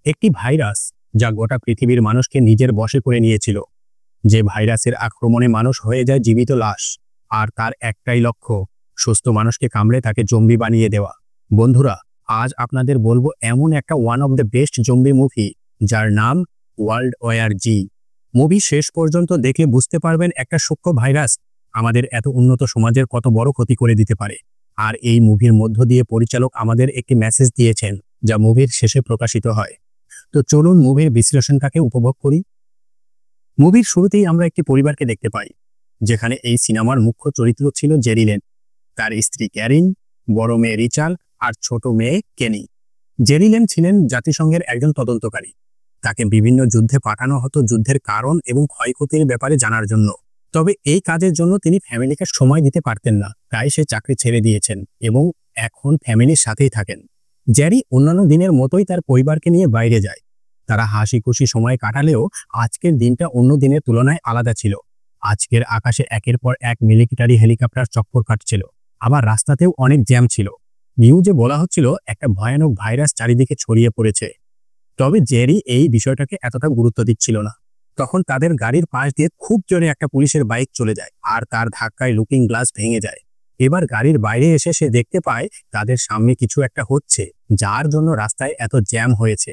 একটি ভাইরাস যা গোটা পৃথিবীর মানুষকে নিজের বশে করে নিয়েছিল। যে ভাইরাসের আক্রমণে মানুষ হয়ে যায় জীবিত লাশ, আর তার একটাই লক্ষ্য সুস্থ মানুষকে কামড়ে তাকে জম্বি বানিয়ে দেওয়া। বন্ধুরা, আজ আপনাদের বলবো এমন একটা one of the best zombie movie যার নাম ওয়ার্ল্ড ওয়ার জি। মুভি শেষ পর্যন্ত দেখলে বুঝতে পারবেন একটা সূক্ষ্ম ভাইরাস আমাদের এত উন্নত সমাজের কত বড় ক্ষতি করে দিতে পারে। আর এই মুভির মধ্য দিয়ে পরিচালক আমাদের একটি মেসেজ দিয়েছেন যা মুভির শেষে প্রকাশিত হয়। তো চলুন মুভির বিশ্লেষণটাকে উপভোগ করি। মুভির শুরুতেই আমরা একটি পরিবারকে দেখতে পাই, যেখানে এই সিনেমার মুখ্য চরিত্র ছিল জেরি লেন, তার স্ত্রী ক্যারিন, বড় মেয়ে রিচাল আর ছোট মেয়ে কেনি। জেরি লেন ছিলেন জাতিসংঘের একজন তদন্তকারী। তাকে বিভিন্ন যুদ্ধে পাঠানো হতো যুদ্ধের কারণ এবং ক্ষয়ক্ষতির ব্যাপারে জানার জন্য। তবে এই কাজের জন্য তিনি ফ্যামিলিকে সময় দিতে পারতেন না, তাই সে চাকরি ছেড়ে দিয়েছেন এবং এখন ফ্যামিলির সাথেই থাকেন। জেরি অন্যান্য দিনের মতোই তার পরিবারকে নিয়ে বাইরে যায়। তারা হাসি খুশি সময় কাটালেও আজকের দিনটা অন্য দিনের তুলনায় আলাদা ছিল। আজকের আকাশে একের পর এক মিলিটারি হেলিকপ্টার চক্কর কাটছিল, আবার রাস্তাতেও অনেক জ্যাম ছিল। নিউজে বলা হচ্ছিল একটা ভয়ানক ভাইরাস চারিদিকে ছড়িয়ে পড়েছে। তবে জেরি এই বিষয়টাকে এতটা গুরুত্ব দিচ্ছিল না। তখন তাদের গাড়ির পাশ দিয়ে খুব জোরে একটা পুলিশের বাইক চলে যায়, আর তার ধাক্কায় লুকিং গ্লাস ভেঙে যায়। এবার গাড়ির বাইরে এসে সে দেখতে পায় তাদের সামনে কিছু একটা হচ্ছে, যার জন্য রাস্তায় এত জ্যাম হয়েছে।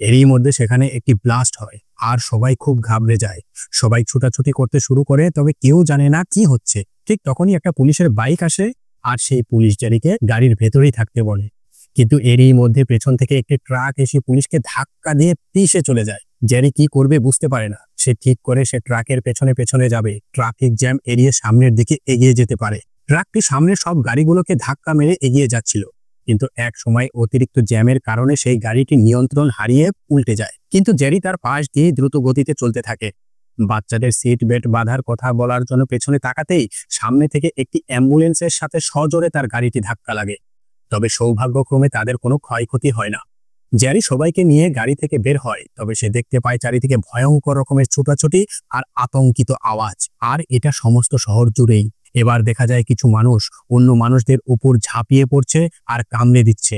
এরই মধ্যে সেখানে একটি ব্লাস্ট হয়, আর সবাই খুব ঘাবড়ে যায়। সবাই ছুটাছুটি করতে শুরু করে, তবে কেউ জানে না কি হচ্ছে। ঠিক তখনই একটা পুলিশের বাইক আসে, আর সেই পুলিশ জেরিকে গাড়ির ভেতরেই থাকতে বলে। কিন্তু এরই মধ্যে পেছন থেকে একটি ট্রাক এসে পুলিশকে ধাক্কা দিয়ে পিষে চলে যায়। জেরি কি করবে বুঝতে পারে না। সে ঠিক করে সে ট্রাকের পেছনে পেছনে যাবে, ট্রাফিক জ্যাম এড়িয়ে সামনের দিকে এগিয়ে যেতে পারে। ট্রাকটি সামনের সব গাড়িগুলোকে ধাক্কা মেরে এগিয়ে যাচ্ছিল, কিন্তু এক সময় অতিরিক্ত জ্যামের কারণে সেই গাড়িটি নিয়ন্ত্রণ হারিয়ে উল্টে যায়। কিন্তু জেরি তার পাশ দিয়ে দ্রুত গতিতে চলতে থাকে। বাচ্চাদের সিট বেল্ট বাঁধার কথা বলার জন্য পেছনে তাকাতেই সামনে থেকে একটি অ্যাম্বুলেন্সের সাথে সজোরে তার গাড়িটি ধাক্কা লাগে। তবে সৌভাগ্যক্রমে তাদের কোনো ক্ষয়ক্ষতি হয় না। জেরি সবাইকে নিয়ে গাড়ি থেকে বের হয়, তবে সে দেখতে পায় চারিদিকে ভয়ঙ্কর রকমের ছোটাছুটি আর আতঙ্কিত আওয়াজ, আর এটা সমস্ত শহর জুড়েই। এবার দেখা যায় কিছু মানুষ অন্য মানুষদের উপর ঝাঁপিয়ে পড়ছে আর কামড়ে দিচ্ছে।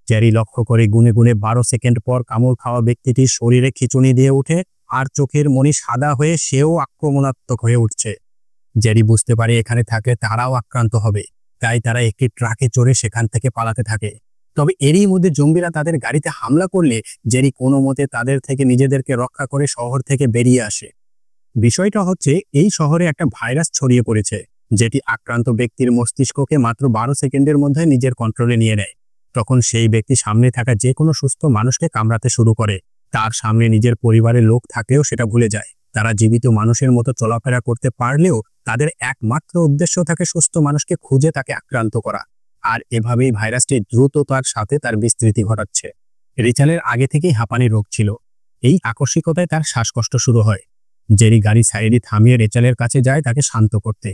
জেরি লক্ষ্য করে গুনে গুনে 12 সেকেন্ড পর কামড় খাওয়া ব্যক্তিটির শরীরে খিঁচুনি দিয়ে ওঠে, আর চোখের মনি সাদা হয়ে সেও আক্রমণাত্মক হয়ে উঠছে। জেরি বুঝতে পারে এখানে থাকলে তারাও আক্রান্ত হবে, তাই তারা একটি ট্রাকে চড়ে সেখান থেকে পালাতে থাকে। তবে এরই মধ্যে জম্বিরা তাদের গাড়িতে হামলা করলে জেরি কোনো মতে তাদের থেকে নিজেদেরকে রক্ষা করে শহর থেকে বেরিয়ে আসে। বিষয়টা হচ্ছে, এই শহরে একটা ভাইরাস ছড়িয়ে পড়েছে, যেটি আক্রান্ত ব্যক্তির মস্তিষ্ককে মাত্র 12 সেকেন্ডের মধ্যে নিজের কন্ট্রোলে নিয়ে নেয়। তখন সেই ব্যক্তি সামনে থাকা যে কোনো সুস্থ মানুষকে কামড়াতে শুরু করে। তার সামনে নিজের পরিবারের লোক থাকলেও সেটা ভুলে যায়। তারা জীবিত মানুষের মতো চলাফেরা করতে পারলেও তাদের একমাত্র উদ্দেশ্য থাকে সুস্থ মানুষকে খুঁজে তাকে আক্রান্ত করা। আর এভাবেই ভাইরাসটি দ্রুততার সাথে তার বিস্তৃতি ঘটাচ্ছে। রিচালের আগে থেকেই হাঁপানি রোগ ছিল। এই আকস্মিকতায় তার শ্বাসকষ্ট শুরু হয়। জেরি গাড়ি সাইডে থামিয়ে রিচালের কাছে যায় তাকে শান্ত করতে।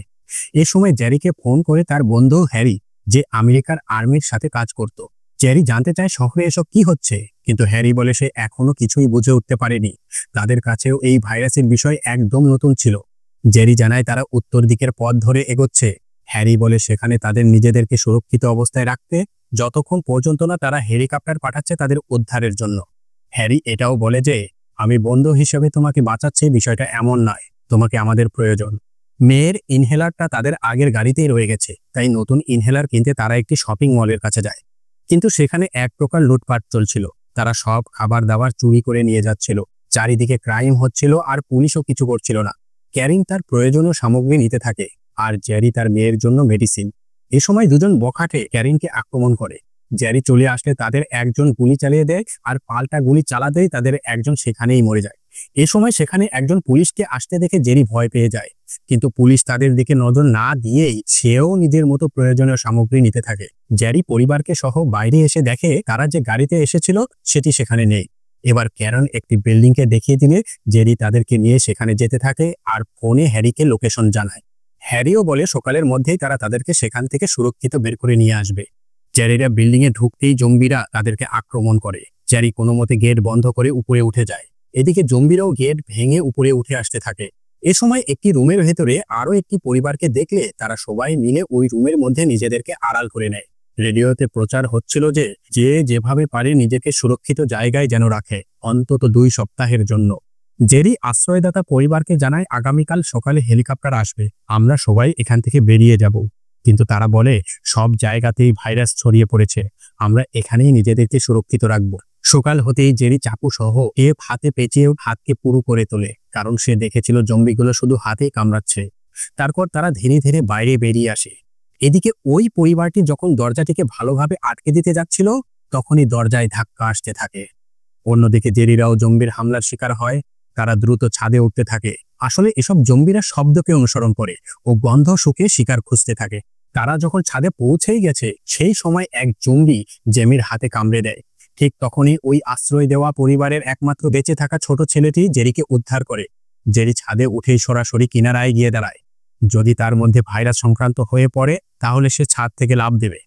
এ সময় জেরিকে ফোন করে তার বন্ধু হ্যারি, যে আমেরিকার আর্মির সাথে কাজ করত। জেরি জানতে চায় শহরে এসব কি হচ্ছে, কিন্তু হ্যারি বলে সে এখনো কিছুই বুঝে উঠতে পারেনি। তাদের কাছেও এই ভাইরাসের বিষয় একদম নতুন ছিল। জেরি জানায় তারা উত্তর দিকের পথ ধরে এগোচ্ছে। হ্যারি বলে সেখানে তাদের নিজেদেরকে সুরক্ষিত অবস্থায় রাখতে, যতক্ষণ পর্যন্ত না তারা হেলিকপ্টার পাঠাচ্ছে তাদের উদ্ধারের জন্য। হ্যারি এটাও বলে যে, আমি বন্ধু হিসেবে তোমাকে বাঁচাচ্ছি, বিষয়টা এমন নয়, তোমাকে আমাদের প্রয়োজন। মেয়ের ইনহেলারটা তাদের আগের গাড়িতেই রয়ে গেছে, তাই নতুন ইনহেলার কিনতে তারা একটি শপিং মলের কাছে যায়। কিন্তু সেখানে এক প্রকার লুটপাট চলছিল। তারা সব খাবার দাবার চুরি করে নিয়ে যাচ্ছিল। চারিদিকে ক্রাইম হচ্ছিল, আর পুলিশও কিছু করছিল না। ক্যারিন তার প্রয়োজনীয় সামগ্রী নিতে থাকে, আর জেরি তার মেয়ের জন্য মেডিসিন। এ সময় দুজন বখাটে ক্যারিনকে আক্রমণ করে। জেরি চলে আসলে তাদের একজন গুলি চালিয়ে দেয়, আর পাল্টা গুলি চালাতেই তাদের একজন সেখানেই মরে যায়। এ সময় সেখানে একজন পুলিশকে আসতে দেখে জেরি ভয় পেয়ে যায়, কিন্তু পুলিশ তাদের দিকে নজর না দিয়েই সেও নিজের মতো প্রয়োজনীয় সামগ্রী নিতে থাকে। জেরি পরিবারকে সহ বাইরে এসে দেখে তারা যে গাড়িতে এসেছিল সেটি সেখানে নেই। এবার ক্যারন একটি বিল্ডিংকে দেখিয়ে দিলে জেরি তাদেরকে নিয়ে সেখানে যেতে থাকে, আর ফোনে হ্যারিকে লোকেশন জানায়। হ্যারিও বলে সকালের মধ্যেই তারা তাদেরকে সেখান থেকে সুরক্ষিত বের করে নিয়ে আসবে। জেরিরা বিল্ডিংয়ে ঢুকতেই জম্বিরা তাদেরকে আক্রমণ করে। জেরি কোনো মতে গেট বন্ধ করে উপরে উঠে যায়। এদিকে জম্বিরাও গেট ভেঙে উপরে উঠে আসতে থাকে। এ সময় একটি রুমের ভেতরে আরো একটি পরিবারকে দেখলে তারা সবাই মিলে ওই রুমের মধ্যে নিজেদেরকে আড়াল করে নেয়। রেডিওতে প্রচার হচ্ছিল যে যে যেভাবে পারে নিজেকে সুরক্ষিত জায়গায় যেন রাখে, অন্তত 2 সপ্তাহের জন্য। জেরি আশ্রয়দাতা পরিবারকে জানায় আগামীকাল সকালে হেলিকপ্টার আসবে, আমরা সবাই এখান থেকে বেরিয়ে যাব। কিন্তু তারা বলে সব জায়গাতেই ভাইরাস ছড়িয়ে পড়েছে, আমরা এখানেই নিজেদেরকে সুরক্ষিত রাখব। সকাল হতেই জেরি চাকু সহ টেপ হাতে পেঁচিয়ে হাতকে পুরু করে তোলে, কারণ সে দেখেছিল জম্বিগুলো শুধু হাতেই কামড়াচ্ছে। তারপর তারা ধীরে ধীরে বাইরে বেরিয়ে আসে। এদিকে ওই পরিবারটি যখন দরজাটিকে ভালোভাবে আটকে দিতে যাচ্ছিল, তখনই দরজায় ধাক্কা আসতে থাকে। অন্যদিকে জেরিরাও জম্বির হামলার শিকার হয়। তারা দ্রুত ছাদে উঠতে থাকে। আসলে এসব জম্বিরা শব্দকে অনুসরণ করে ও গন্ধ শুকে শিকার খুঁজতে থাকে। তারা যখন ছাদে পৌঁছেই গেছে, সেই সময় এক জম্বি জেমির হাতে কামড়ে দেয়। ঠিক তখনই ওই আশ্রয় দেওয়া পরিবারের একমাত্র বেঁচে থাকা ছোট ছেলেটি জেরিকে উদ্ধার করে। জেরি ছাদে উঠেই সরাসরি কিনারায় গিয়ে দাঁড়ায়। যদি তার মধ্যে ভাইরাস সংক্রান্ত হয়ে পড়ে তাহলে সে ছাদ থেকে লাফ দেবে,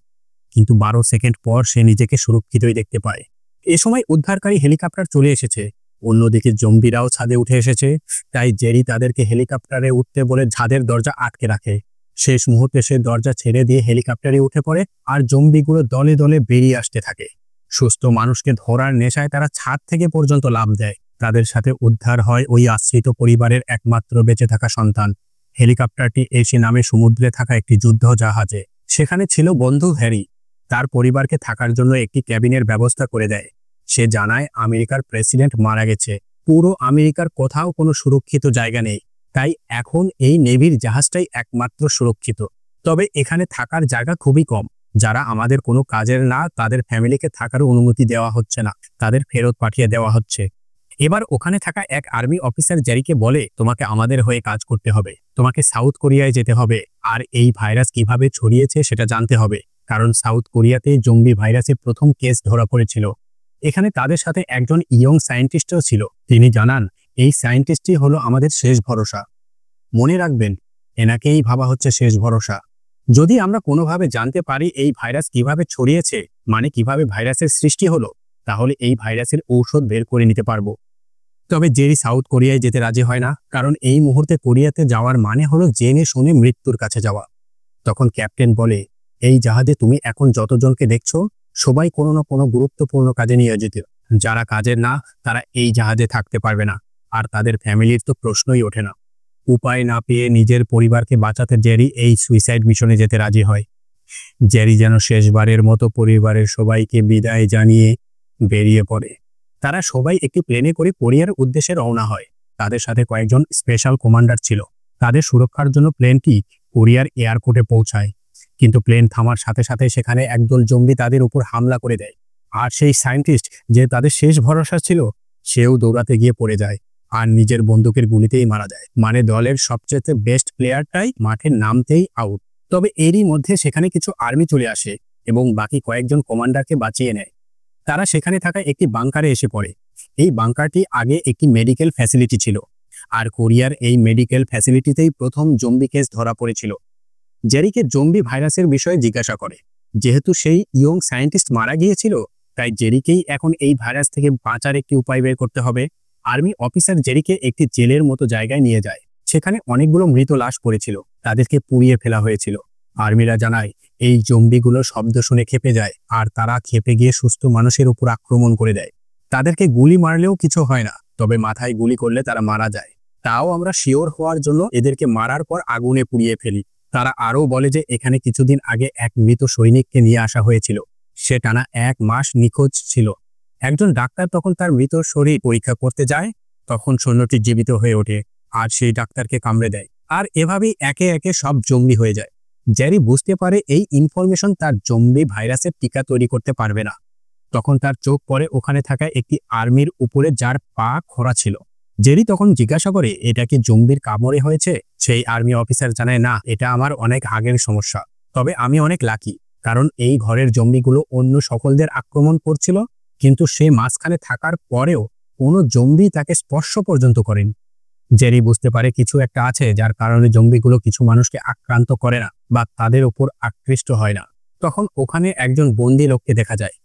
কিন্তু 12 সেকেন্ড পর সে নিজেকে সুরক্ষিতই দেখতে পায়। এ সময় উদ্ধারকারী হেলিকপ্টার চলে এসেছে। অন্যদিকে জম্বিরাও ছাদে উঠে এসেছে, তাই জেরি তাদেরকে হেলিকপ্টারে উঠতে বলে ছাদের দরজা আটকে রাখে। শেষ মুহূর্তে সে দরজা ছেড়ে দিয়ে হেলিকপ্টারে উঠে পড়ে, আর জম্বিগুলো দলে দলে বেরিয়ে আসতে থাকে। সুস্থ মানুষকে ধরার নেশায় তারা ছাদ থেকে পর্যন্ত লাফ দেয়। তাদের সাথে উদ্ধার হয় ওই আশ্রিত পরিবারের একমাত্র বেঁচে থাকা সন্তান। হেলিকপ্টারটি এসে নামে সমুদ্রে থাকা একটি যুদ্ধ জাহাজে। সেখানে ছিল বন্ধু হ্যারি। তার পরিবারকে থাকার জন্য একটি ক্যাবিনের ব্যবস্থা করে দেয়। সে জানায় আমেরিকার প্রেসিডেন্ট মারা গেছে, পুরো আমেরিকার কোথাও কোনো সুরক্ষিত জায়গা নেই, তাই এখন এই নেভির জাহাজটাই একমাত্র সুরক্ষিত। তবে এখানে থাকার জায়গা খুবই কম। যারা আমাদের কোনো কাজের না, তাদের ফ্যামিলিকে থাকার অনুমতি দেওয়া হচ্ছে না, তাদের ফেরত পাঠিয়ে দেওয়া হচ্ছে। এবার ওখানে থাকা এক আর্মি অফিসার জেরিকে বলে, তোমাকে আমাদের হয়ে কাজ করতে হবে, তোমাকে সাউথ কোরিয়ায় যেতে হবে, আর এই ভাইরাস কিভাবে ছড়িয়েছে সেটা জানতে হবে, কারণ সাউথ কোরিয়াতে জঙ্গি ভাইরাসের প্রথম কেস ধরা পড়েছিল। এখানে তাদের সাথে একজন ইয়ং সায়েন্টিস্টও ছিল। তিনি জানান, এই সায়েন্টিস্টই হলো আমাদের শেষ ভরসা। মনে রাখবেন, এনাকেই ভাবা হচ্ছে শেষ ভরসা। যদি আমরা কোনোভাবে জানতে পারি এই ভাইরাস কিভাবে ছড়িয়েছে, মানে কিভাবে ভাইরাসের সৃষ্টি হলো, তাহলে এই ভাইরাসের ঔষধ বের করে নিতে পারবো। তবে জেরি সাউথ কোরিয়ায় যেতে রাজি হয় না, কারণ এই মুহূর্তে কোরিয়াতে যাওয়ার মানে হলো জেনে শুনে মৃত্যুর কাছে যাওয়া। তখন ক্যাপ্টেন বলে, এই জাহাজে তুমি এখন যতজনকে দেখছো সবাই কোনো না কোনো গুরুত্বপূর্ণ কাজে নিয়োজিত। যারা কাজের না, তারা এই জাহাজে থাকতে পারবে না, আর তাদের ফ্যামিলির তো প্রশ্নই ওঠে না। উপায় না পেয়ে নিজের পরিবারকে বাঁচাতে জেরি এই সুইসাইড মিশনে যেতে রাজি হয়। জেরি যেন শেষবারের মতো পরিবারের সবাইকে বিদায় জানিয়ে বেরিয়ে পড়ে। তারা সবাই একটি প্লেনে করে কোরিয়ার উদ্দেশ্যে রওনা হয়। তাদের সাথে কয়েকজন স্পেশাল কমান্ডার ছিল। তাদের সুরক্ষার জন্য প্লেনটি কোরিয়ার এয়ারপোর্টে পৌঁছায়, কিন্তু প্লেন থামার সাথে সাথে সেখানে একদল জঙ্গি তাদের উপর হামলা করে দেয়। আর সেই সায়েন্টিস্ট, যে তাদের শেষ ভরসা ছিল, সেও দৌড়াতে গিয়ে পড়ে যায় আর নিজের বন্দুকের গুলিতেই মারা যায়। মানে দলের সবচেয়ে বেস্ট প্লেয়ারটাই মাঠে নামতেই আউট। তবে এরই মধ্যে সেখানে কিছু আর্মি চলে আসে এবং বাকি কয়েকজন কমান্ডারকে বাঁচিয়ে নেয়। তারা সেখানে থাকা একটি বাংকারে এসে পড়ে। এই বাংকারটি আগে একটি মেডিকেল ফ্যাসিলিটি ছিল, আর কোরিয়ার এই মেডিকেল ফ্যাসিলিটিতেই প্রথম জম্বি কেস ধরা পড়েছিল। জেরিকে জম্বি ভাইরাসের বিষয়ে জিজ্ঞাসা করে। যেহেতু সেই ইয়ং সায়েন্টিস্ট মারা গিয়েছিল, তাই জেরিকেই এখন এই ভাইরাস থেকে বাঁচার একটি উপায় বের করতে হবে। আর্মি অফিসার জেরিকে একটি জেলের মতো জায়গায় নিয়ে যায়। সেখানে অনেকগুলো মৃত লাশ পড়েছিল, তাদেরকে পুড়িয়ে ফেলা হয়েছিল। আর্মিরা জানায়, এই জম্বিগুলো শব্দ শুনে ক্ষেপে যায়, আর তারা ক্ষেপে গিয়ে সুস্থ মানুষের উপর আক্রমণ করে দেয়। তাদেরকে গুলি মারলেও কিছু হয় না, তবে মাথায় গুলি করলে তারা মারা যায়। তাও আমরা শিওর হওয়ার জন্য এদেরকে মারার পর আগুনে পুড়িয়ে ফেলি। তারা আরও বলে যে এখানে কিছুদিন আগে এক মৃত সৈনিককে নিয়ে আসা হয়েছিল। সে টানা 1 মাস নিখোঁজ ছিল। একজন ডাক্তার তখন তার মৃত শরীর পরীক্ষা করতে যায়, তখন সৈন্যটি জীবিত হয়ে ওঠে আর সেই ডাক্তারকে কামড়ে দেয়। আর এভাবেই একে একে সব জম্বি হয়ে যায়। জেরি বুঝতে পারে এই ইনফরমেশন তার জম্বি ভাইরাসের টিকা তৈরি করতে পারবে না। তখন তার চোখ পড়ে ওখানে থাকা একটি আর্মির উপরে, যার পা খোঁড়া ছিল। জেরি তখন জিজ্ঞাসা করে, এটা কি জম্বির কামড়ে হয়েছে? সেই আর্মি অফিসার জানায়, না, এটা আমার অনেক আগের সমস্যা। তবে আমি অনেক লাকি, কারণ এই ঘরের জম্বিগুলো অন্য সকলদের আক্রমণ করছিল, কিন্তু সে মাঝখানে থাকার পরেও কোনো জম্বি তাকে স্পর্শ পর্যন্ত করেন। জেরি বুঝতে পারে কিছু একটা আছে, যার কারণে জম্বিগুলো কিছু মানুষকে আক্রান্ত করে না বা তাদের উপর আকৃষ্ট হয় না। তখন ওখানে একজন বন্দি লোককে দেখা যায়।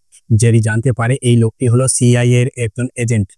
জেরি জানতে পারে এই লোকটি হলো CIA এর একজন এজেন্ট,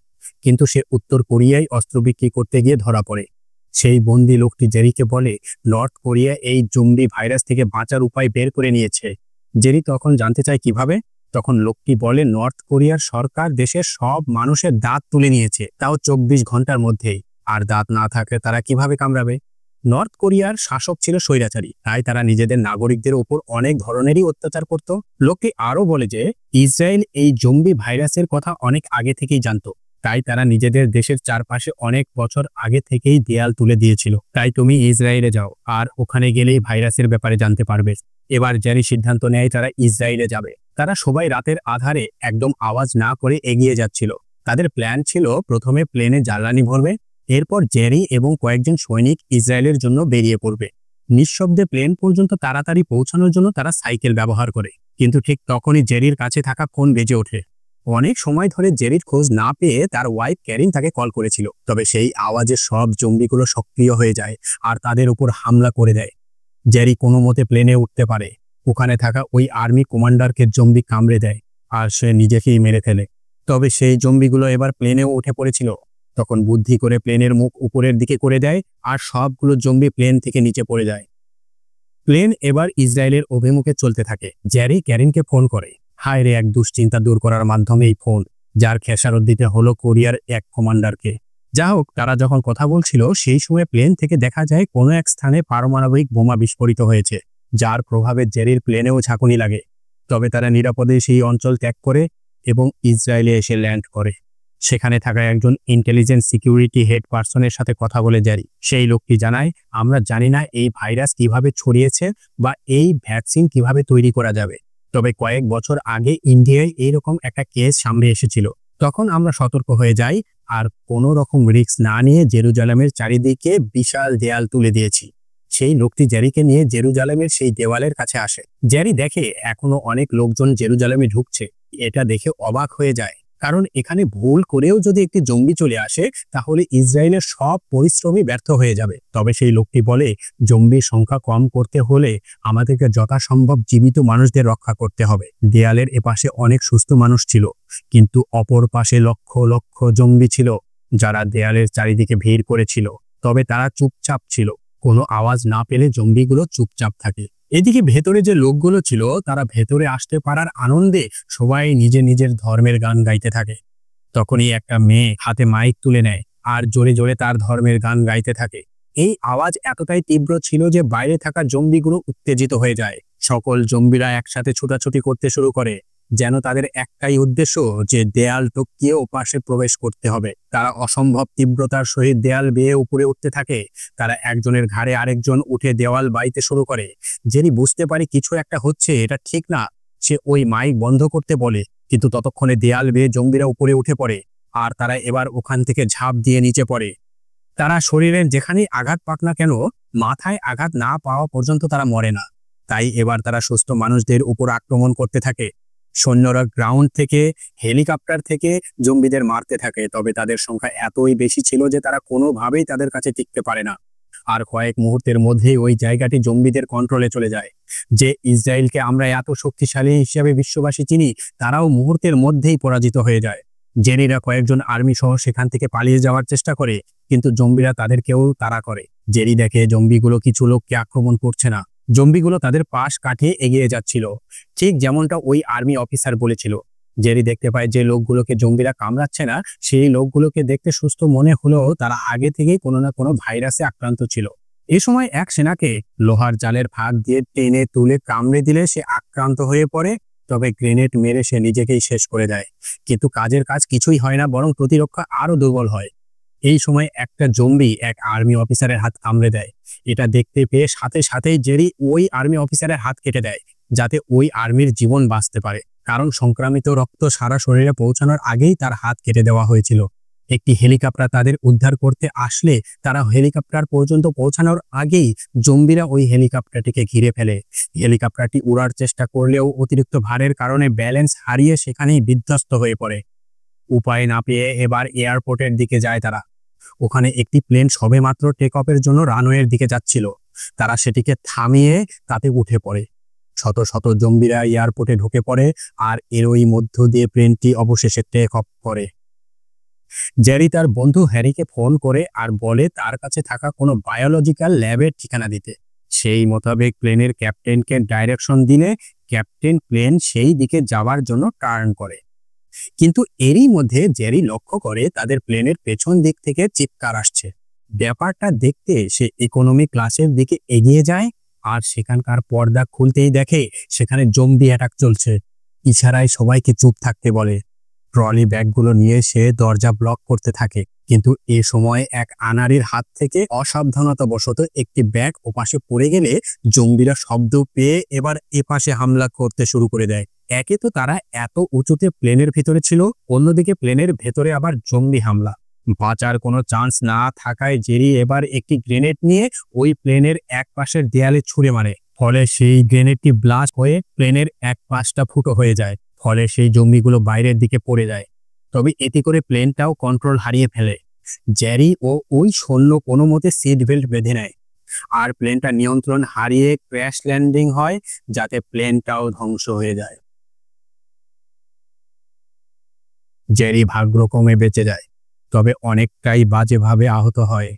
কিন্তু সে উত্তর কোরিয়ায় অস্ত্র বিক্রি করতে গিয়ে ধরা পড়ে। সেই বন্দি লোকটি জেরিকে বলে, নর্থ কোরিয়া এই জম্বি ভাইরাস থেকে বাঁচার উপায় বের করে নিয়েছে। জেরি তখন জানতে চায় কিভাবে। তখন লোকটি বলে নর্থ কোরিয়ার সরকার দেশের সব মানুষের দাঁত তুলে নিয়েছে, তাও 24 ঘন্টার মধ্যেই। আর দাঁত না থাকলে তারা কিভাবে কামড়াবে? নর্থ কোরিয়ার শাসক ছিল স্বৈরাচারী, তাই তারা নিজেদের নাগরিকদের উপর অনেক ধরনেরই অত্যাচার করত। লোকটি আরও বলে যে ইসরায়েল এই জম্বি ভাইরাসের কথা অনেক আগে থেকেই জানতো, তাই তারা নিজেদের দেশের চারপাশে অনেক বছর আগে থেকেই দেয়াল তুলে দিয়েছিল। তাই তুমি ইসরায়েলে যাও, আর ওখানে গেলেই ভাইরাসের ব্যাপারে জানতে পারবে। এবার জেরি সিদ্ধান্ত নেয় তারা ইসরায়েলে যাবে। তারা সবাই রাতের আধারে একদম আওয়াজ না করে এগিয়ে যাচ্ছিল। তাদের প্ল্যান ছিল প্রথমে প্লেনে জ্বালানি ভরবে, এরপর জেরি এবং কয়েকজন সৈনিক ইসরায়েলের জন্য বেরিয়ে পড়বে। নিঃশব্দে প্লেন পর্যন্ত তাড়াতাড়ি পৌঁছানোর জন্য তারা সাইকেল ব্যবহার করে। কিন্তু ঠিক তখনই জেরির কাছে থাকা ফোন বেজে ওঠে। অনেক সময় ধরে জেরির খোঁজ না পেয়ে তার ওয়াইফ ক্যারিন তাকে কল করেছিল, তবে সেই আওয়াজে সব জঙ্গিগুলো সক্রিয় হয়ে যায় আর তাদের উপর হামলা করে দেয়। জেরি কোনো মতে প্লেনে উঠতে পারে। ওখানে থাকা ওই আর্মি কমান্ডারকে জম্বি কামড়ে দেয় আর সে নিজেকেই মেরে ফেলে। তবে সেই জম্বিগুলো এবার প্লেনেও উঠে পড়েছিল। তখন বুদ্ধি করে প্লেনের মুখ উপরের দিকে করে দেয় আর সবগুলো জম্বি প্লেন থেকে নিচে পড়ে যায়। প্লেন এবার ইসরায়েলের অভিমুখে চলতে থাকে। জেরি ক্যারিনকে ফোন করে। হায় রে, এক দুশ্চিন্তা দূর করার মাধ্যমে এই ফোন, যার খেসারত দিতে হলো কোরিয়ার এক কমান্ডারকে। যা হোক, তারা যখন কথা বলছিল সেই সময় প্লেন থেকে দেখা যায় কোনো এক স্থানে পারমাণবিক বোমা বিস্ফোরিত হয়েছে, যার প্রভাবে জেরির প্লেনেও ঝাঁকুনি লাগে। তবে তারা নিরাপদে সেই অঞ্চল ত্যাগ করে এবং ইসরায়েলে এসে ল্যান্ড করে। সেখানে থাকা একজন ইন্টেলিজেন্স সিকিউরিটি হেড পার্সনের সাথে কথা বলে জেরি। সেই লোকটি জানায়, আমরা জানি না এই ভাইরাস কিভাবে ছড়িয়েছে বা এই ভ্যাকসিন কিভাবে তৈরি করা যাবে, তবে কয়েক বছর আগে ইন্ডিয়ায় এইরকম একটা কেস সামনে এসেছিল। তখন আমরা সতর্ক হয়ে যাই আর কোনো রকম রিস্ক না নিয়ে জেরুজালেমের চারিদিকে বিশাল দেয়াল তুলে দিয়েছি। সেই লোকটি জেরিকে নিয়ে জেরুজালেমের সেই দেওয়ালের কাছে আসে। জেরি দেখে এখনো অনেক লোকজন জেরুজালেমে ঢুকছে। এটা দেখে অবাক হয়ে যায়, কারণ এখানে ভুল করেও যদি একটি জঙ্গি চলে আসে তাহলে ইসরায়েলের সব পরিশ্রমই ব্যর্থ হয়ে যাবে। তবে সেই লোকটি বলে, জঙ্গির সংখ্যা কম করতে হলে আমাদেরকে যথাসম্ভব জীবিত মানুষদের রক্ষা করতে হবে। দেয়ালের এপাশে অনেক সুস্থ মানুষ ছিল, কিন্তু অপর পাশে লক্ষ লক্ষ জঙ্গি ছিল, যারা দেয়ালের চারিদিকে ভিড় করেছিল। তবে তারা চুপচাপ ছিল, কোনো আওয়াজ না পেলে জঙ্গিগুলো চুপচাপ থাকে। এদিকে ভেতরে যে লোকগুলো ছিল তারা ভেতরে আসতে পারার আনন্দে সবাই নিজের নিজের ধর্মের গান গাইতে থাকে। তখনই একটা মেয়ে হাতে মাইক তুলে নেয় আর জোরে জোরে তার ধর্মের গান গাইতে থাকে। এই আওয়াজ এতটাই তীব্র ছিল যে বাইরে থাকা জম্বিগুলো উত্তেজিত হয়ে যায়। সকল জম্বিরা একসাথে ছুটাছুটি করতে শুরু করে, যেন তাদের একটাই উদ্দেশ্য যে দেয়াল টপকিয়ে ওপাশে প্রবেশ করতে হবে। তারা অসম্ভব তীব্রতার সহিত দেয়াল বেয়ে উপরে উঠতে থাকে। তারা একজনের ঘাড়ে আরেকজন উঠে দেওয়াল বাইতে শুরু করে। জেরি বুঝতে পারে কিছু একটা হচ্ছে, এটা ঠিক না। সে ওই মাইক বন্ধ করতে বলে, কিন্তু ততক্ষণে দেয়াল বেয়ে জম্বিরা উপরে উঠে পড়ে আর তারা এবার ওখান থেকে ঝাঁপ দিয়ে নিচে পড়ে। তারা শরীরের যেখানেই আঘাত পাক না কেন, মাথায় আঘাত না পাওয়া পর্যন্ত তারা মরে না। তাই এবার তারা সুস্থ মানুষদের উপর আক্রমণ করতে থাকে। সৈন্যরা গ্রাউন্ড থেকে, হেলিকপ্টার থেকে জম্বিদের মারতে থাকে। তবে তাদের সংখ্যা এতই বেশি ছিল যে তারা কোনোভাবেই তাদের কাছে টিকতে পারে না। আর কয়েক মুহূর্তের মধ্যেই ওই জায়গাটি জম্বিদের কন্ট্রোলে চলে যায়। যে ইসরায়েলকে আমরা এত শক্তিশালী হিসেবে বিশ্ববাসী চিনি, তারাও মুহূর্তের মধ্যেই পরাজিত হয়ে যায়। জেরিরা কয়েকজন আর্মি সহ সেখান থেকে পালিয়ে যাওয়ার চেষ্টা করে, কিন্তু জম্বিরা তাদেরকেও তাড়া করে। জেরি দেখে জম্বিগুলো কিছু লোককে আক্রমণ করছে না, জম্বিগুলো তাদের পাশ কাটিয়ে এগিয়ে যাচ্ছিল, ঠিক যেমনটা ওই আর্মি অফিসার বলেছিল। জেরি দেখতে পায় যে লোকগুলোকে জম্বিরা কামড়াচ্ছে না, সেই লোকগুলোকে দেখতে সুস্থ মনে হলেও তারা আগে থেকেই কোনো না কোনো ভাইরাসে আক্রান্ত ছিল। এই সময় এক সেনাকে লোহার জালের ফাঁক দিয়ে টেনে তুলে কামড়ে দিলে সে আক্রান্ত হয়ে পড়ে। তবে গ্রেনেড মেরে সে নিজেকেই শেষ করে দেয়, কিন্তু কাজের কাজ কিছুই হয় না, বরং প্রতিরক্ষা আরো দুর্বল হয়। এই সময় একটা জম্বি এক আর্মি অফিসারের হাত কামড়ে দেয়। এটা দেখতে পেয়ে সাথে সাথেই জেরি ওই আর্মি অফিসারের হাত কেটে দেয়, যাতে ওই আর্মির জীবন বাঁচতে পারে, কারণ সংক্রামিত রক্ত সারা শরীরে পৌঁছানোর আগেই তার হাত কেটে দেওয়া হয়েছিল। একটি হেলিকপ্টার তাদের উদ্ধার করতে আসলে তারা হেলিকপ্টার পর্যন্ত পৌঁছানোর আগেই জম্বিরা ওই হেলিকপ্টারটিকে ঘিরে ফেলে। হেলিকপ্টারটি উড়ার চেষ্টা করলেও অতিরিক্ত ভারের কারণে ব্যালেন্স হারিয়ে সেখানেই বিধ্বস্ত হয়ে পড়ে। উপায় না পেয়ে এবার এয়ারপোর্টের দিকে যায় তারা। ওখানে একটি প্লেন সবেমাত্র টেক অফের জন্য রানওয়ের দিকে যাচ্ছিল। তারা সেটিকে থামিয়ে তাতে উঠে পড়ে। শত শত জম্বিরা এয়ারপোর্টে ঢুকে পড়ে আর এরই মধ্য দিয়ে প্লেনটি অবশেষে টেক অফ করে। জেরি তার বন্ধু হ্যারিকে ফোন করে আর বলে তার কাছে থাকা কোনো বায়োলজিক্যাল ল্যাবের ঠিকানা দিতে। সেই মোতাবেক প্লেনের ক্যাপ্টেনকে ডাইরেকশন দিলে ক্যাপ্টেন প্লেন সেই দিকে যাওয়ার জন্য টার্ন করে। কিন্তু এরই মধ্যে জেরি লক্ষ্য করে তাদের প্লেনের পেছন দিক থেকে চিৎকার আসছে। ব্যাপারটা দেখতে সে ইকোনমি ক্লাসের দিকে এগিয়ে যায়, আর সেখানকার পর্দা খুলতেই দেখে সেখানে জম্বি অ্যাটাক চলছে। ইশারায় সবাইকে চুপ থাকতে বলে। ট্রলি ব্যাগগুলো নিয়ে সে দরজা ব্লক করতে থাকে, কিন্তু এ সময় এক আনাড়ির হাত থেকে অসাবধানতাবশত একটি ব্যাগ ওপাশে পড়ে গেলে জঙ্গিরা শব্দ পেয়ে এবার এপাশে হামলা করতে শুরু করে দেয়। একে তো তারা এত উঁচুতে প্লেনের ভিতরে ছিল, অন্যদিকে প্লেনের ভেতরে আবার জঙ্গি হামলা। বাঁচার কোনো চান্স না থাকায় জেরি এবার একটি গ্রেনেড নিয়ে ওই প্লেনের এক পাশের দেয়ালে ছুঁড়ে মারে। ফলে সেই গ্রেনেডটি ব্লাস্ট হয়ে প্লেনের এক পাশটা ফুটো হয়ে যায়। ফলে সেই জঙ্গিগুলো বাইরের দিকে পড়ে যায়। তবে এতে করে প্লেনটাও কন্ট্রোল হারিয়ে ফেলে। জেরি ও ওই সৈন্য কোনো মতে সিট বেল্ট বেঁধে নেয়, আর প্লেনটা নিয়ন্ত্রণ হারিয়ে ক্র্যাশ ল্যান্ডিং হয়, যাতে প্লেনটাও ধ্বংস হয়ে যায়। জেরি ভাগ্যক্রমে বেঁচে যায়, তবে অনেকটাই বাজেভাবে আহত হয়।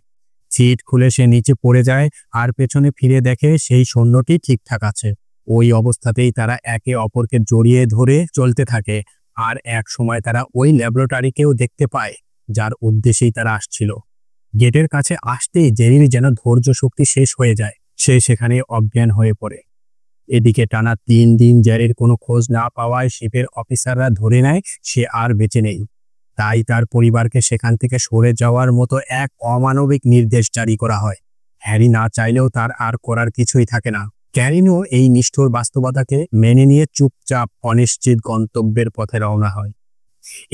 সিট খুলে সে নিচে পড়ে যায়, আর পেছনে ফিরে দেখে সেই সৈন্যটি ঠিকঠাক আছে। ওই অবস্থাতেই তারা একে অপরকে জড়িয়ে ধরে চলতে থাকে, আর এক সময় তারা ওই ল্যাবরেটরিকেও দেখতে পায়, যার উদ্দেশ্যেই তারা আসছিল। গেটের কাছে আসতেই জেরির যেন ধৈর্য শক্তি শেষ হয়ে যায়, সে সেখানে অজ্ঞান হয়ে পড়ে। এদিকে টানা 3 দিন জেরির কোনো খোঁজ না পাওয়ায় শিপের অফিসাররা ধরে নেয় সে আর বেঁচে নেই। তাই তার পরিবারকে সেখান থেকে সরে যাওয়ার মতো এক অমানবিক নির্দেশ জারি করা হয়। হ্যারি না চাইলেও তার আর করার কিছুই থাকে না। ক্যারিনও এই নিষ্ঠুর বাস্তবতাকে মেনে নিয়ে চুপচাপ অনিশ্চিত গন্তব্যের পথে রওনা হয়।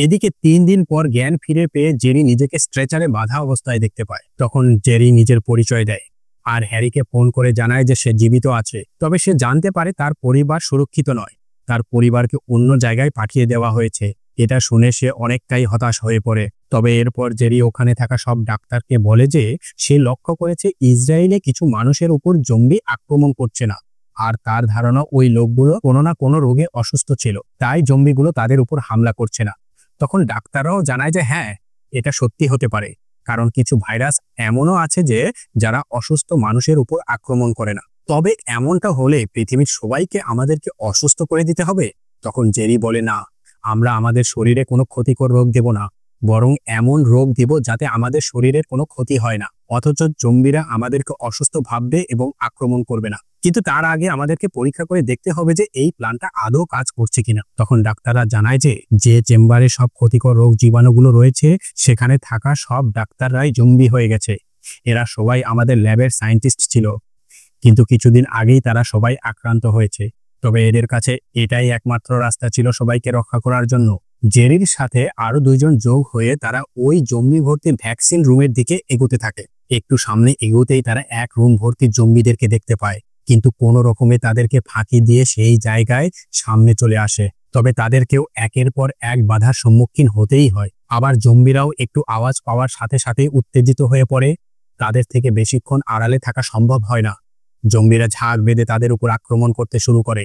এদিকে 3 দিন পর জ্ঞান ফিরে পেয়ে জেরি নিজেকে স্ট্রেচারে বাঁধা অবস্থায় দেখতে পায়। তখন জেরি নিজের পরিচয় দেয়, আর হ্যারিকে ফোন করে জানায় যে সে জীবিত আছে। তবে সে জানতে পারে তার পরিবার সুরক্ষিত নয়, তার পরিবারকে অন্য জায়গায় পাঠিয়ে দেওয়া হয়েছে। এটা শুনে সে অনেকটাই হতাশ হয়ে পড়ে। তবে এরপর জেরি ওখানে থাকা সব ডাক্তারকে বলে যে সে লক্ষ্য করেছে ইসরায়েলে কিছু মানুষের উপর জঙ্গি আক্রমণ করছে না, আর তার ধারণা ওই লোকগুলো কোনো না কোনো রোগে অসুস্থ ছিল, তাই জঙ্গিগুলো তাদের উপর হামলা করছে না। তখন ডাক্তাররাও জানায় যে হ্যাঁ, এটা সত্যি হতে পারে, কারণ কিছু ভাইরাস এমনও আছে যে যারা অসুস্থ মানুষের উপর আক্রমণ করে না। তবে এমনটা হলে পৃথিবীর সবাইকে আমাদেরকে অসুস্থ করে দিতে হবে? তখন জেরি বলে না, আমরা আমাদের শরীরে কোনো ক্ষতিকর রোগ দেব না, বরং এমন রোগ দেব যাতে আমাদের শরীরের কোনো ক্ষতি হয় না, অথচ জম্বিরা আমাদেরকে অসুস্থ ভাববে এবং আক্রমণ করবে না। কিন্তু তার আগে আমাদেরকে পরীক্ষা করে দেখতে হবে যে এই প্ল্যানটা আদৌ কাজ করছে কিনা। তখন ডাক্তাররা জানায় যে চেম্বারে সব ক্ষতিকর রোগ জীবাণুগুলো রয়েছে সেখানে থাকা সব ডাক্তাররাই জম্বি হয়ে গেছে। এরা সবাই আমাদের ল্যাবের সায়েন্টিস্ট ছিল, কিন্তু কিছুদিন আগেই তারা সবাই আক্রান্ত হয়েছে। তবে এদের কাছে এটাই একমাত্র রাস্তা ছিল সবাইকে রক্ষা করার জন্য। জেরির সাথে আরো 2 জন যোগ হয়ে তারা ওই জম্বি ভর্তি ভ্যাকসিন রুমের দিকে এগোতে থাকে। একটু সামনে এগোতেই তারা এক রুম ভর্তি জম্বিদেরকে দেখতে পায়, কিন্তু কোনো রকমে তাদেরকে ফাঁকি দিয়ে সেই জায়গায় সামনে চলে আসে। তবে তাদেরকেও একের পর এক বাধার সম্মুখীন হতেই হয়। আবার জম্বিরাও একটু আওয়াজ পাওয়ার সাথে সাথে উত্তেজিত হয়ে পড়ে। তাদের থেকে বেশিক্ষণ আড়ালে থাকা সম্ভব হয় না। জম্বিরা ঝাঁক বেঁধে তাদের উপর আক্রমণ করতে শুরু করে,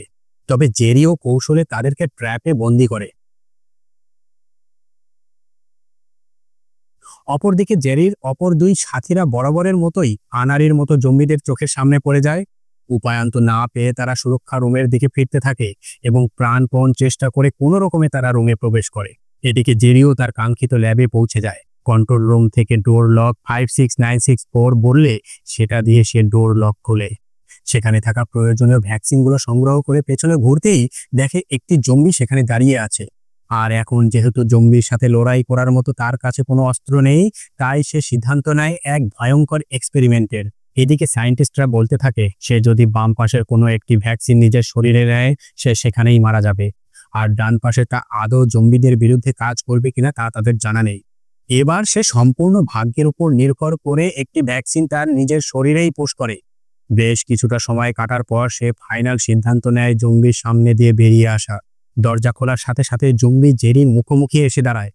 তবে জেরিও কৌশলে তাদেরকে ট্র্যাপে বন্দী করে। অপরদিকে জেরির অপর 2 সাথীরা বরাবরের মতোই আনাড়ির মতো জম্বিদের চোখের সামনে পড়ে যায়। উপায়ন্ত না পেয়ে তারা সুরক্ষা রুমের দিকে ফিরতে থাকে এবং প্রাণপণ চেষ্টা করে কোনো রকমে তারা রুমে প্রবেশ করে। এদিকে জেরিও তার কাঙ্ক্ষিত ল্যাবে পৌঁছে যায়। কন্ট্রোল রুম থেকে ডোর লক 56964 বললে সেটা দিয়ে সে ডোর লক খোলে। সেখানে থাকা প্রয়োজনীয় ভ্যাকসিনগুলো সংগ্রহ করে পেছনে ঘুরতেই দেখে একটি জম্বি সেখানে দাঁড়িয়ে আছে। আর এখন যেহেতু জম্বির সাথে লড়াই করার মতো তার কাছে কোনো অস্ত্র নেই, তাই সে সিদ্ধান্ত নেয় এক ভয়ঙ্কর এক্সপেরিমেন্টের। এদিকে সায়েন্টিস্টরা বলতে থাকে সে যদি বাম পাশের কোনো একটি ভ্যাকসিন নিজের শরীরে নেয় সে সেখানেই মারা যাবে, আর ডান পাশেরটা আদৌ জম্বিদের বিরুদ্ধে কাজ করবে কিনা তা তাদের জানা নেই। এবার সে সম্পূর্ণ ভাগ্যের উপর নির্ভর করে একটি ভ্যাকসিন তার নিজের শরীরেই পুশ করে। বেশ কিছুটা সময় কাটার পর সে ফাইনাল সিদ্ধান্ত নেয় জম্বির সামনে দিয়ে বেরিয়ে আসা। দরজা খোলার সাথে সাথে জম্বি জেরির মুখোমুখি এসে দাঁড়ায়,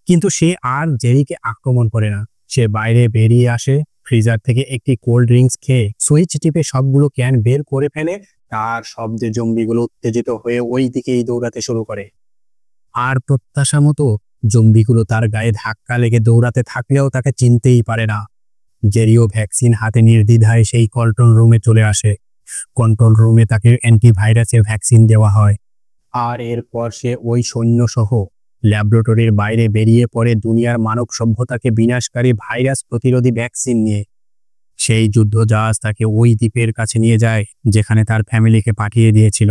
কিন্তু সে আর জেরিকে আক্রমণ করে না। সে বাইরে বেরিয়ে আসে, ফ্রিজার থেকে একটি কোল্ড ড্রিঙ্কস খেয়ে সুইচ টিপে সবগুলো ক্যান বের করে ফেলে। তার শব্দে জম্বিগুলো উত্তেজিত হয়ে ওই দিকেই দৌড়াতে শুরু করে। আর প্রত্যাশা মতো জম্বিগুলো তার গায়ে ধাক্কা লেগে দৌড়াতে থাকলেও তাকে চিনতেই পারে না। জেরিও ভ্যাকসিন হাতে নির্দ্বিধায় সেই কন্ট্রোল রুমে চলে আসে। কন্ট্রোল রুমে তাকে অ্যান্টিভাইরাসের ভ্যাকসিন দেওয়া হয়, আর এরপর সে ওই সৈন্যসহ ল্যাবরেটরির বাইরে বেরিয়ে পড়ে দুনিয়ার মানব সভ্যতাকে বিনাশকারী ভাইরাস প্রতিরোধী ভ্যাকসিন নিয়ে। সেই যুদ্ধজাহাজ তাকে ওই দ্বীপের কাছে নিয়ে যায় যেখানে তার ফ্যামিলিকে পাঠিয়ে দিয়েছিল।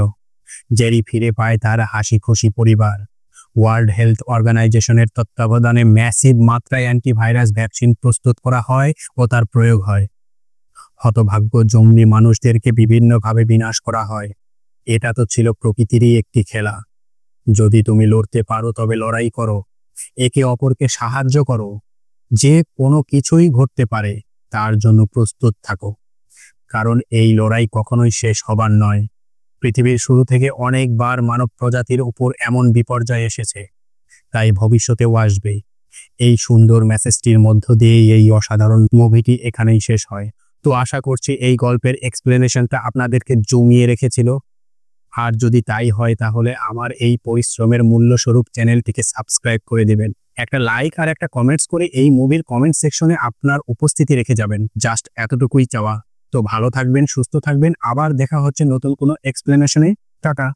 জেরি ফিরে পায় তার হাসি খুশি পরিবার। ওয়ার্ল্ড হেলথ অর্গানাইজেশনের তত্ত্বাবধানে ম্যাসিভ মাত্রায় অ্যান্টিভাইরাস ভ্যাকসিন প্রস্তুত করা হয় ও তার প্রয়োগ হয়। হতভাগ্য জঙ্গলি মানুষদেরকে বিভিন্নভাবে বিনাশ করা হয়। এটা তো ছিল প্রকৃতিরই একটি খেলা। যদি তুমি লড়তে পারো তবে লড়াই করো, একে অপরকে সাহায্য করো। যে কোনো কিছুই ঘটতে পারে, তার জন্য প্রস্তুত থাকো, কারণ এই লড়াই কখনোই শেষ হবার নয়। পৃথিবীর শুরু থেকে অনেকবার মানব প্রজাতির উপর এমন বিপর্যয় এসেছে, তাই ভবিষ্যতেও আসবে। এই সুন্দর মেসেজটির মধ্য দিয়েই এই অসাধারণ মুভিটি এখানেই শেষ হয়। তো আশা করছি এই গল্পের এক্সপ্লেনেশনটা আপনাদেরকে জমিয়ে রেখেছিল। আর যদি তাই হয় তাহলে আমার এই পরিশ্রমের মূল্যস্বরূপ চ্যানেলটিকে সাবস্ক্রাইব করে দিবেন। একটা লাইক আর একটা কমেন্টস করে এই মুভির কমেন্ট সেকশনে আপনার উপস্থিতি রেখে যাবেন। জাস্ট এতটুকুই চাওয়া। তো ভালো থাকবেন, সুস্থ থাকবেন। আবার দেখা হচ্ছে নতুন কোনো এক্সপ্লেনেশনে। টাটা।